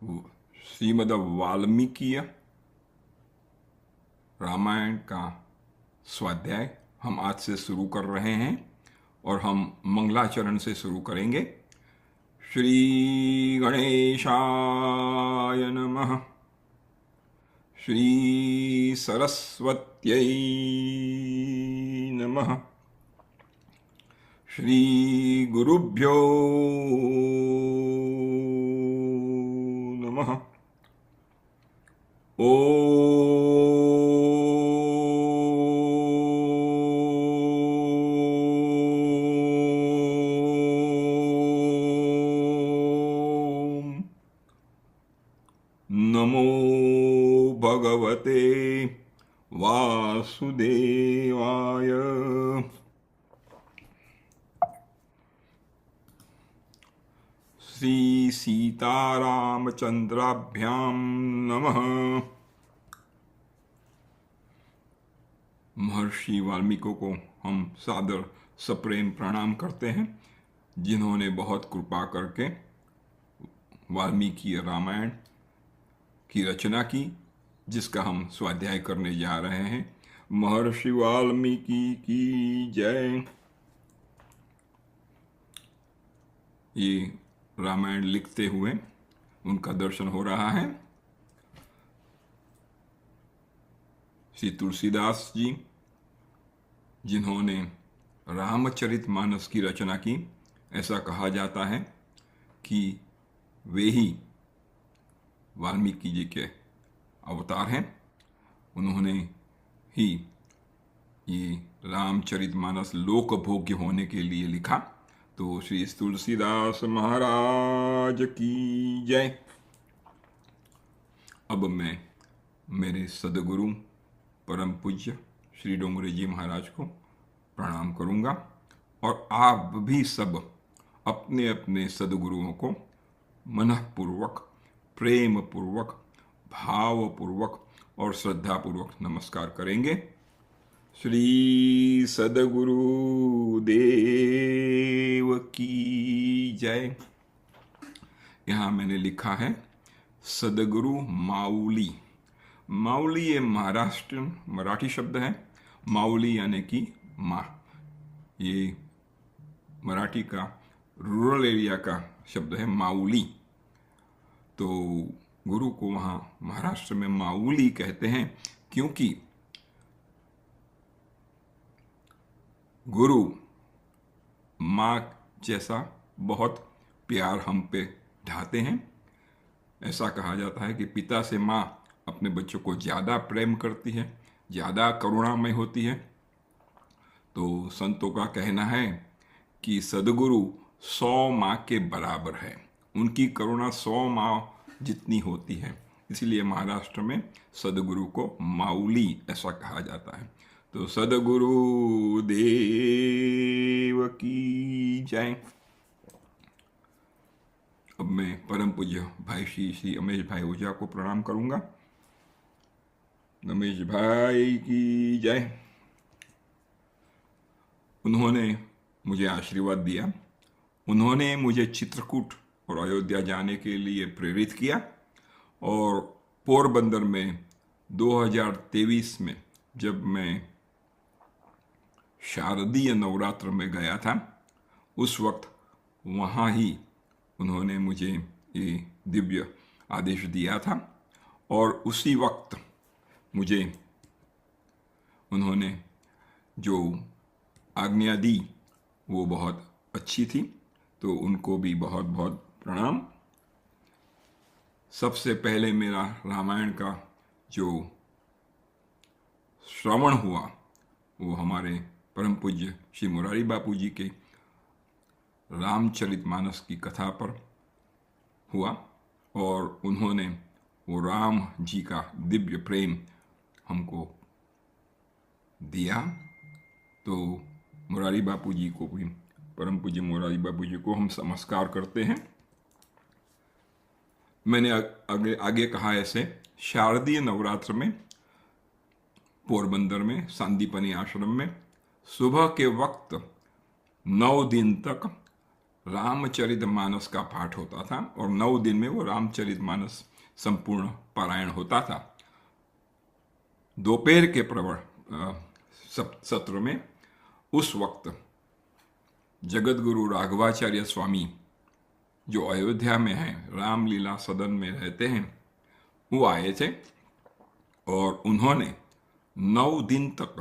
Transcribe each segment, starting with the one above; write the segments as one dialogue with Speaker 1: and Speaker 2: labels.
Speaker 1: श्रीमद् वाल्मीकि रामायण का स्वाध्याय हम आज से शुरू कर रहे हैं और हम मंगलाचरण से शुरू करेंगे। श्री गणेशाय नमः। श्री सरस्वत्यै नमः। श्री गुरुभ्यो नमः। नमो भगवते वासुदेवाय। श्री सीतारामचंद्राभ्याम नमः। महर्षि वाल्मीकि को हम सादर सप्रेम प्रणाम करते हैं, जिन्होंने बहुत कृपा करके वाल्मीकि रामायण की रचना की, जिसका हम स्वाध्याय करने जा रहे हैं। महर्षि वाल्मीकि की जय। ये रामायण लिखते हुए उनका दर्शन हो रहा है। श्री तुलसीदास जी, जिन्होंने रामचरितमानस की रचना की, ऐसा कहा जाता है कि वे ही वाल्मीकि जी के अवतार हैं। उन्होंने ही ये रामचरितमानस लोकभोग्य होने के लिए लिखा। तो श्री तुलसीदास महाराज की जय। अब मैं मेरे सदगुरु परम पूज्य श्री डोंगरे जी महाराज को प्रणाम करूंगा, और आप भी सब अपने अपने सदगुरुओं को मनःपूर्वक, प्रेम पूर्वक, भावपूर्वक और श्रद्धापूर्वक नमस्कार करेंगे। श्री सदगुरु देव की जय। यहाँ मैंने लिखा है सदगुरु माउली। माउली ये महाराष्ट्र मराठी शब्द है। माउली यानी कि माँ। ये मराठी का रूरल एरिया का शब्द है, माउली। तो गुरु को वहाँ महाराष्ट्र में माउली कहते हैं, क्योंकि गुरु माँ जैसा बहुत प्यार हम पे ढाते हैं। ऐसा कहा जाता है कि पिता से माँ अपने बच्चों को ज़्यादा प्रेम करती है, ज़्यादा करुणामय होती है। तो संतों का कहना है कि सदगुरु 100 माँ के बराबर है। उनकी करुणा 100 माँ जितनी होती है। इसलिए महाराष्ट्र में सदगुरु को माउली ऐसा कहा जाता है। तो सदगुरु देव की जय। अब मैं परम पूज्य भाई श्री अमेश भाई ओझा को प्रणाम करूंगा। रमेश भाई की जय। उन्होंने मुझे आशीर्वाद दिया। उन्होंने मुझे चित्रकूट और अयोध्या जाने के लिए प्रेरित किया, और पोरबंदर में 2023 में जब मैं शारदीय नवरात्र में गया था, उस वक्त वहाँ ही उन्होंने मुझे ये दिव्य आदेश दिया था, और उसी वक्त मुझे उन्होंने जो आज्ञा दी वो बहुत अच्छी थी। तो उनको भी बहुत बहुत प्रणाम। सबसे पहले मेरा रामायण का जो श्रवण हुआ वो हमारे परम पूज्य श्री मुरारी बापू जी के रामचरितमानस की कथा पर हुआ, और उन्होंने वो राम जी का दिव्य प्रेम हमको दिया। तो मुरारी बापू जी को भी, परम पूज्य मुरारी बापू जी को हम नमस्कार करते हैं। मैंने आगे कहा ऐसे, शारदीय नवरात्र में पोरबंदर में सांदीपनी आश्रम में सुबह के वक्त 9 दिन तक रामचरितमानस का पाठ होता था और 9 दिन में वो रामचरितमानस संपूर्ण पारायण होता था। दोपहर के सत्र में उस वक्त जगत गुरु राघवाचार्य स्वामी जो अयोध्या में हैं, रामलीला सदन में रहते हैं, वो आए थे और उन्होंने 9 दिन तक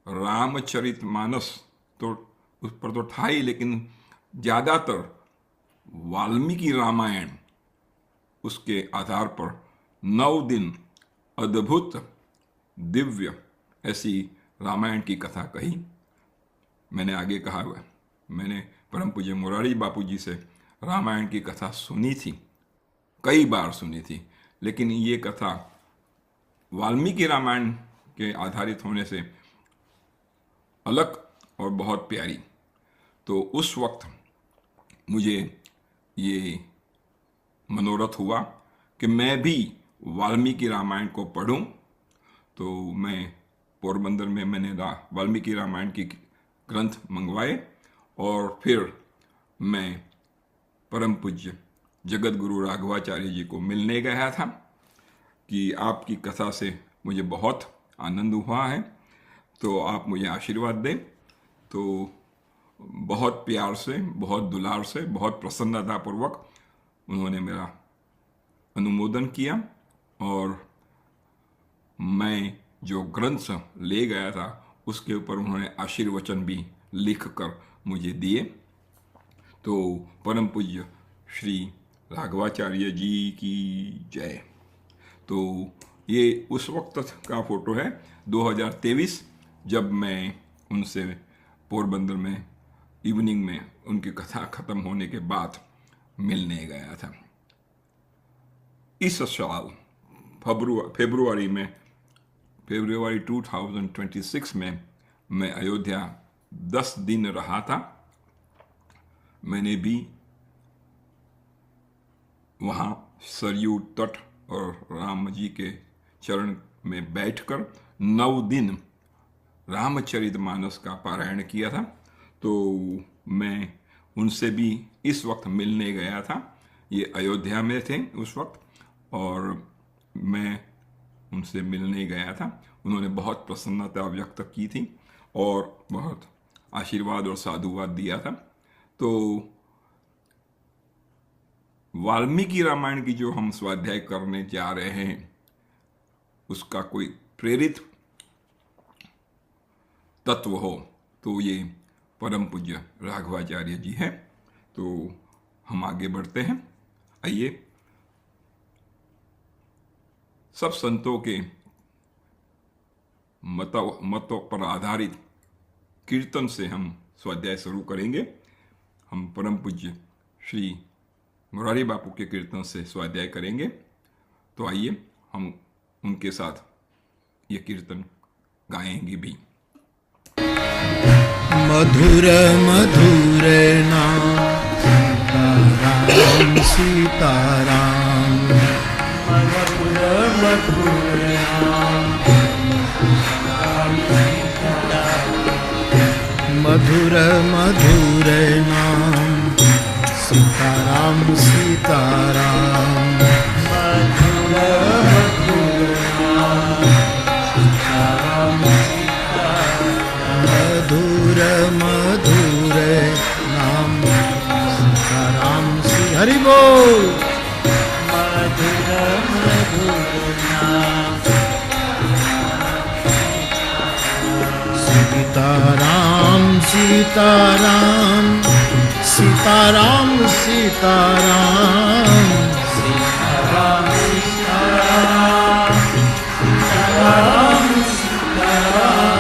Speaker 1: रामचरितमानस, तो उस पर तो था ही, लेकिन ज़्यादातर वाल्मीकि रामायण उसके आधार पर 9 दिन अद्भुत दिव्य ऐसी रामायण की कथा कही। मैंने आगे कहा हुआ, मैंने परम पूज्य मुरारी बापू जी से रामायण की कथा सुनी थी, कई बार सुनी थी, लेकिन ये कथा वाल्मीकि रामायण के आधारित होने से अलग और बहुत प्यारी। तो उस वक्त मुझे ये मनोरथ हुआ कि मैं भी वाल्मीकि रामायण को पढूं। तो मैं पोरबंदर में मैंने वाल्मीकि रामायण की ग्रंथ मंगवाए और फिर मैं परम पूज्य जगत गुरु राघवाचार्य जी को मिलने गया था कि आपकी कथा से मुझे बहुत आनंद हुआ है, तो आप मुझे आशीर्वाद दें। तो बहुत प्यार से, बहुत दुलार से, बहुत प्रसन्नतापूर्वक उन्होंने मेरा अनुमोदन किया और मैं जो ग्रंथ ले गया था उसके ऊपर उन्होंने आशीर्वचन भी लिख कर मुझे दिए। तो परम पूज्य श्री राघवाचार्य जी की जय। तो ये उस वक्त का फोटो है 2023, जब मैं उनसे पोरबंदर में इवनिंग में उनकी कथा खत्म होने के बाद मिलने गया था। इस साल फरवरी 2026 में मैं अयोध्या 10 दिन रहा था। मैंने भी वहाँ सरयू तट और राम जी के चरण में बैठकर 9 दिन रामचरितमानस का पारायण किया था। तो मैं उनसे भी इस वक्त मिलने गया था। ये अयोध्या में थे उस वक्त और मैं उनसे मिलने गया था। उन्होंने बहुत प्रसन्नता व्यक्त की थी और बहुत आशीर्वाद और साधुवाद दिया था। तो वाल्मीकि रामायण की जो हम स्वाध्याय करने जा रहे हैं उसका कोई प्रेरित तत्व हो तो ये परम पूज्य राघवाचार्य जी हैं। तो हम आगे बढ़ते हैं। आइए, सब संतों के मतों पर आधारित कीर्तन से हम स्वाध्याय शुरू करेंगे। हम परम पूज्य श्री मुरारी बापू के कीर्तन से स्वाध्याय करेंगे। तो आइए हम उनके साथ ये कीर्तन गाएंगे भी।
Speaker 2: मधुर मधुर नाम सीताराम, मधुर मधुर नाम, मधुर मधुर नाम सीताराम सीताराम, मधुर मधुर नाम सीताराम सीताराम, मधुर मधुर नाम सीताराम श्री हरि बोल। मधुर मधुर नाम सीताराम सीताराम, सीताराम सीताराम, सीताराम सीताराम, सीताराम सीताराम,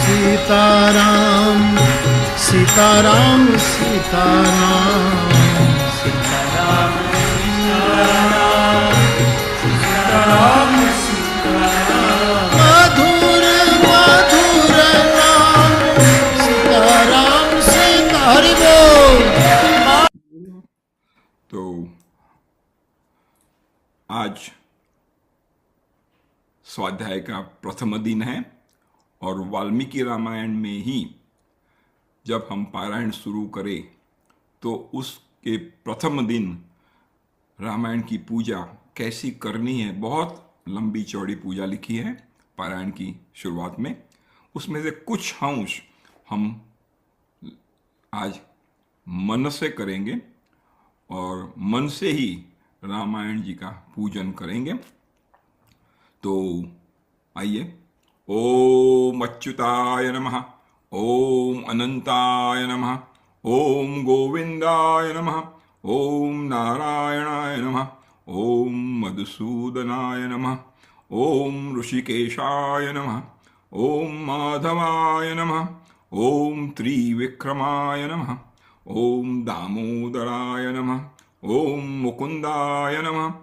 Speaker 2: सीताराम सीताराम, सीताराम सीताराम, सीताराम सीताराम, मधुर मधुर नाम सीताराम सीता हरि बोल।
Speaker 1: तो आज स्वाध्याय का प्रथम दिन है और वाल्मीकि रामायण में ही जब हम पारायण शुरू करें तो उसके प्रथम दिन रामायण की पूजा कैसी करनी है, बहुत लंबी चौड़ी पूजा लिखी है पारायण की शुरुआत में। उसमें से कुछ अंश हम आज मन से करेंगे और मन से ही रामायण जी का पूजन करेंगे। तो आइए, ओम अच्युताय नमः, ओम अनंताय नमः, ओम गोविंदाय नमः, ओम नारायणाय नमः, ओम मधुसूदनाय नमः, ओम ऋषिकेशाय नमः, ओम माधवाय नमः, ओम त्रिविक्रमाय नमः, ओम दामोदराय नमः, ओम मुकुंदाय नमः,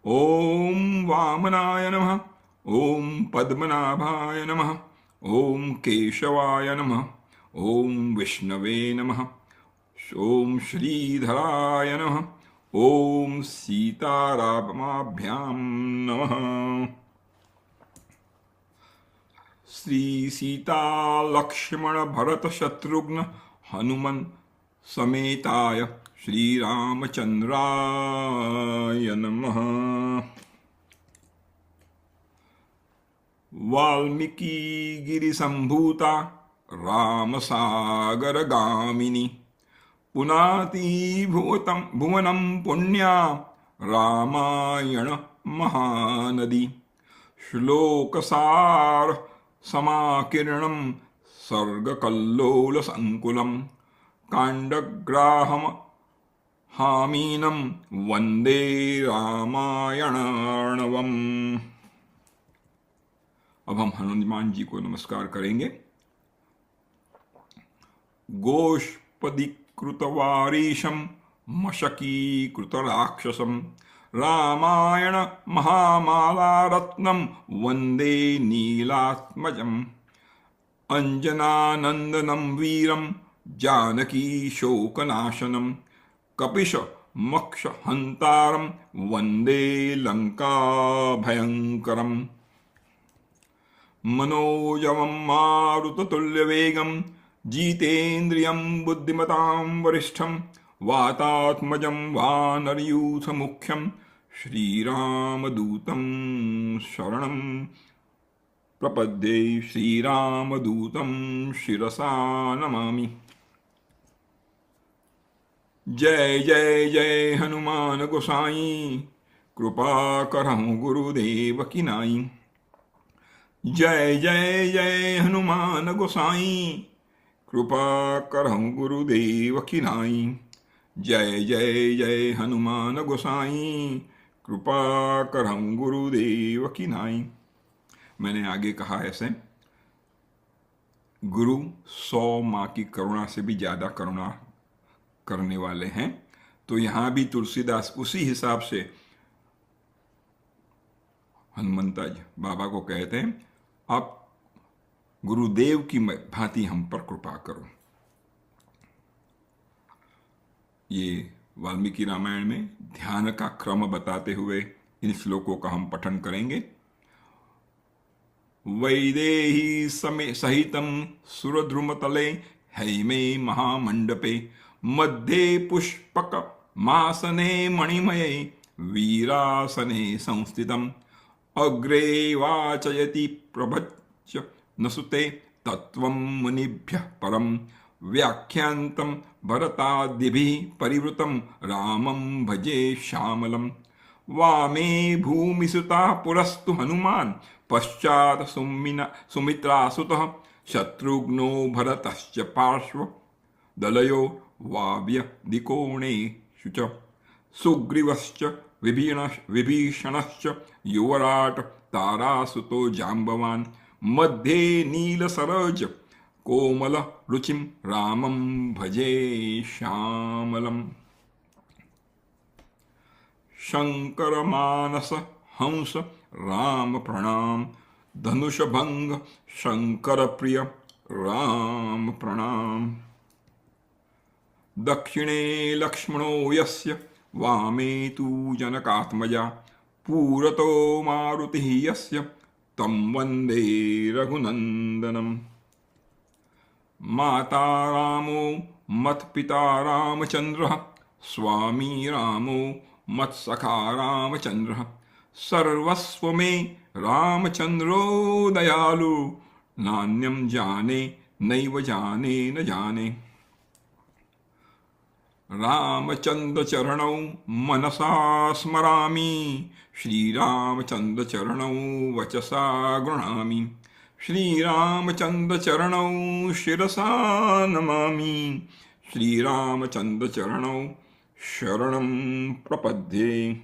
Speaker 1: ओम वामनाय नमः, ओम पद्मनाभाय नमः, ओम केशवाय नमः, ओम विष्णवे नमः, ओम श्रीधराय नमः, ओम सीतारामाभ्यां नमः। श्री सीता लक्ष्मण भरत शत्रुघ्न हनुमन समेताय श्री रामचंद्राय नमः। वाल्मीकि गिरिसंभूता रामसागर गामिनी पुनाति भुवनं पुण्या रामायण महानदी श्लोकसार समाकीर्णं सर्गकल्लोल संकुलं कांडग्राहम हामीनं वंदे रामायणार्णवम्। अब हम हनुमान जी को नमस्कार करेंगे। गोष्पदीकृतवारीशं मशकीकृतराक्षसं रामायण महामालारत्नं वंदे नीलात्मजम् अंजनानंदनं वीरं जानकी शोकनाशनं कपिश मक्ष हंतारं वंदे लंका भयंकरम् मनोजवं मारुततुल्यवेगं जितेन्द्रियं बुद्धिमतां वरिष्ठं वातात्मजं वानरयूथमुख्यं श्रीरामदूतं शरणं प्रपद्ये। श्रीरामदूतं शिरसा नमामि। जय जय जय हनुमान गोसाई, कृपा करहु गुरुदेव की नाई। जय जय जय हनुमान गोसाई, कृपा करहु गुरुदेव की नाई। जय जय जय हनुमान गोसाई, कृपा करहु गुरुदेव की नाई। मैंने आगे कहा ऐसे, गुरु 100 माँ की करुणा से भी ज्यादा करुणा करने वाले हैं। तो यहां भी तुलसीदास उसी हिसाब से हनुमंता जी बाबा को कहते हैं, आप गुरुदेव की भांति हम पर कृपा करो। ये वाल्मीकि रामायण में ध्यान का क्रम बताते हुए इन श्लोकों का हम पठन करेंगे। वैदेही सहितं सुरद्रुमतले हैमे महामंडपे मध्ये पुष्पक मासने मणिमये वीरासने संस्थितम् अग्रे वाचयति प्रभच्य नसुते तत्त्वं मुनिभ्यः परं व्याख्यान्तं भरतादिभिः परिवृतं रामं भजे श्यामलं। वामे भूमिसुता पुरस्तु हनुमान् पश्चात् सुमित्रासुतः शत्रुघ्नो भरतश्च पार्श्व दलयो वाव्यदिकोणेषु च सुग्रीवश्च विभीषणश्च युवराट तारासुतो जाम्बवान् मध्ये नीलसरोज कोमल रुचिं रामं भजे श्यामलम्। शंकर मानस हंस राम प्रणाम धनुषभंग शंकर प्रिय राम प्रणाम। दक्षिणे लक्ष्मणो यस्य वामे तु जनकात्मजा पूरतो मारुतिः यस्य तं वन्दे रघुनन्दनम्। माता रामो मत्पिता रामचंद्रः स्वामी रामो मत्सखा रामचंद्रः सर्वस्व मे रामचंद्रो दयालु नान्यं जाने नैव जाने न जाने। रामचंद्र चरणौ मनसा स्मरामि श्रीरामचंद्र चरणौ वचसा गृह्णामि श्रीरामचंद्र चरणौ शिरसा नमामि श्रीरामचंद्र चरणौ शरणं प्रपद्ये।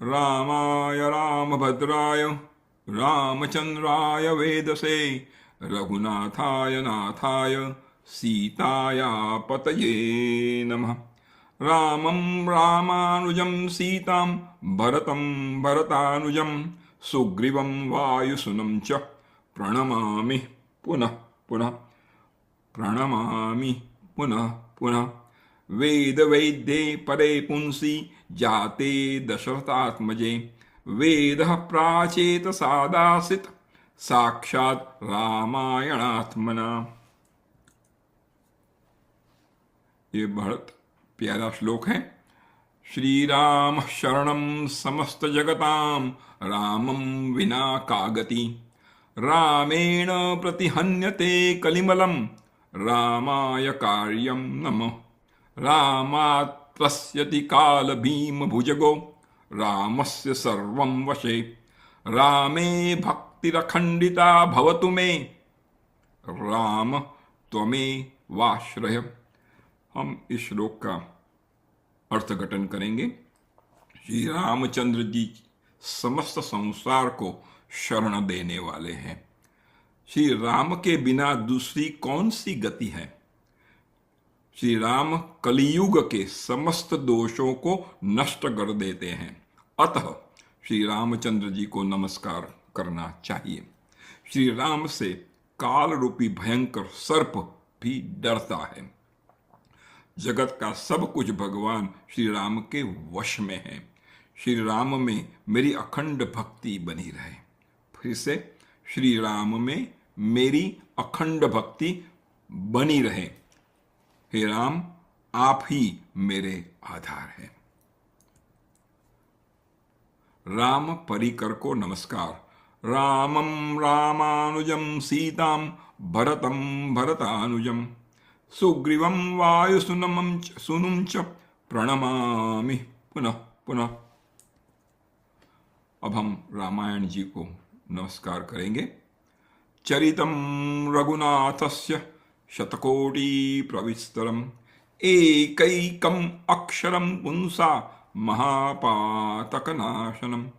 Speaker 1: रामाय रामभद्राय रामचंद्राय वेदसे रघुनाथाय नाथाय सीताया पतये नमः। रामं रामानुजं सीतां भरतं भरतानुजं सुग्रीवं वायुसुनं च प्रणमामि पुनः पुनः प्रणमामि पुनः पुनः। वेदवैद्ये परे पुंसि जाते दशरथात्मजे वेदः प्राचेत सादासित साक्षात् रामायणात्मना। ये बहुत प्यारा श्लोक है। श्री राम शरणं समस्त जगतां रामं विना का गति रामेण प्रतिहन्यते कलिमलं रामाय कार्यं नमः। रामात्रस्यति काल भीम भुजगो रामस्य सर्वं वशे रामे भक्तिरखण्डिता भवतु मे राम त्वमेवाश्रय। हम इस श्लोक का अर्थघटन करेंगे। श्री रामचंद्र जी समस्त संसार को शरण देने वाले हैं। श्री राम के बिना दूसरी कौन सी गति है। श्री राम कलियुग के समस्त दोषों को नष्ट कर देते हैं, अतः श्री रामचंद्र जी को नमस्कार करना चाहिए। श्री राम से काल रूपी भयंकर सर्प भी डरता है। जगत का सब कुछ भगवान श्री राम के वश में है। श्री राम में मेरी अखंड भक्ति बनी रहे। फिर से श्री राम में मेरी अखंड भक्ति बनी रहे। हे राम, आप ही मेरे आधार हैं। राम परिकर को नमस्कार। रामं रामानुजं सीतां भरतं भरतानुजं सुग्रीवं वायुसुनं च प्रणमामि पुनः पुनः। अब हम रामायण जी को नमस्कार करेंगे। चरितं रघुनाथस्य शतकोटि प्रविस्तरम् एकैकम् अक्षरं पुंसा महापातकनाशनम्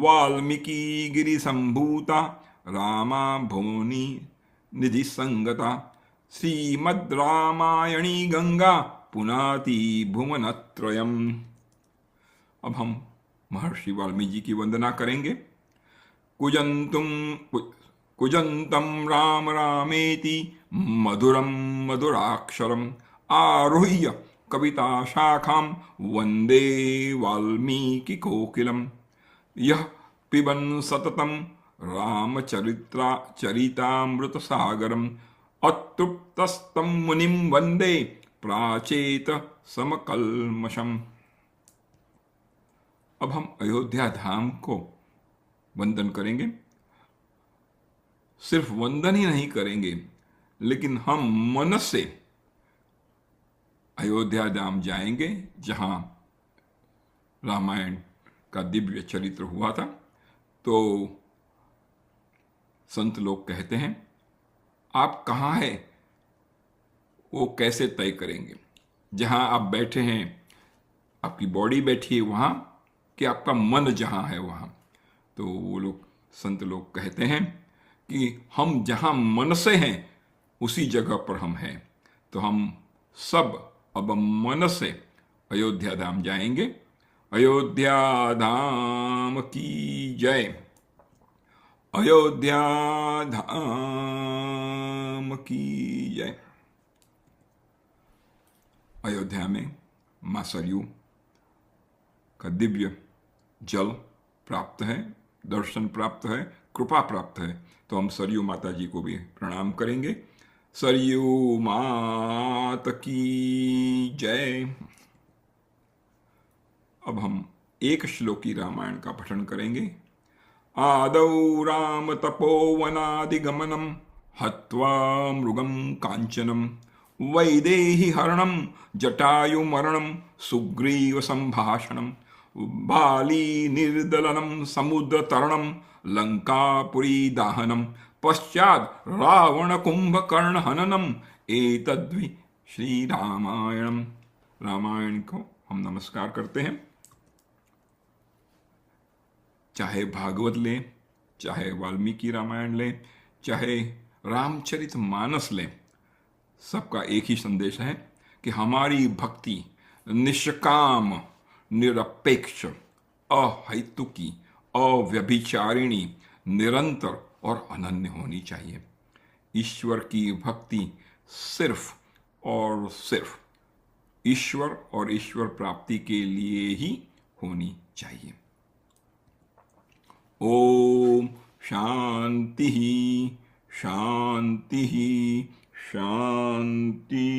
Speaker 1: वाल्मीकि गिरिसम्भूता रामा भुवनी निधि संगता श्रीमद् रामायणी गंगा पुनाति भुवनत्रयम्। अब हम महर्षि वाल्मीकि जी की वंदना करेंगे। कुजंतम राम रामेति मधुरम मधुराक्षरम आरुह्य कविता शाखां वंदे वाल्मीकि कोकिलम। यः पिबन् सततं रामचरितामृत सागरम अतृप्तस्तं मुनिं वंदे प्राचेत समकल्मषम्। अब हम अयोध्या धाम को वंदन करेंगे। सिर्फ वंदन ही नहीं करेंगे, लेकिन हम मन से अयोध्या धाम जाएंगे, जहां रामायण का दिव्य चरित्र हुआ था। तो संत लोग कहते हैं, आप कहाँ हैं वो कैसे तय करेंगे। जहां आप बैठे हैं, आपकी बॉडी बैठी है वहां, कि आपका मन जहां है वहां। तो वो लोग संत लोग कहते हैं कि हम जहां मन से हैं उसी जगह पर हम हैं। तो हम सब अब मन से अयोध्या धाम जाएंगे। अयोध्या धाम की जय। अयोध्या धाम की जय। अयोध्या में मां सरयू का दिव्य जल प्राप्त है, दर्शन प्राप्त है, कृपा प्राप्त है, तो हम सरयू माता जी को भी प्रणाम करेंगे। सरयू मात की जय। अब हम एक श्लोकी रामायण का पठन करेंगे। आदौ राम तपोवनादिगमनम हत्वा मृगम कांचनम वैदेही हरणम जटायुमरणम सुग्रीव संभाषणम बाली निर्दलनम समुद्र तरणम लंकापुरी दाहनम पश्चात रावण कुंभकर्ण हननम एतद्वि श्री रामायणम। रामायण को हम नमस्कार करते हैं। चाहे भागवत लें, चाहे वाल्मीकि रामायण लें, चाहे रामचरित मानस लें, सबका एक ही संदेश है कि हमारी भक्ति निष्काम, निरपेक्ष, अहैतुकी, अव्यभिचारिणी, निरंतर और अनन्य होनी चाहिए। ईश्वर की भक्ति सिर्फ और सिर्फ ईश्वर और ईश्वर प्राप्ति के लिए ही होनी चाहिए। ओम शांति शांति शांति।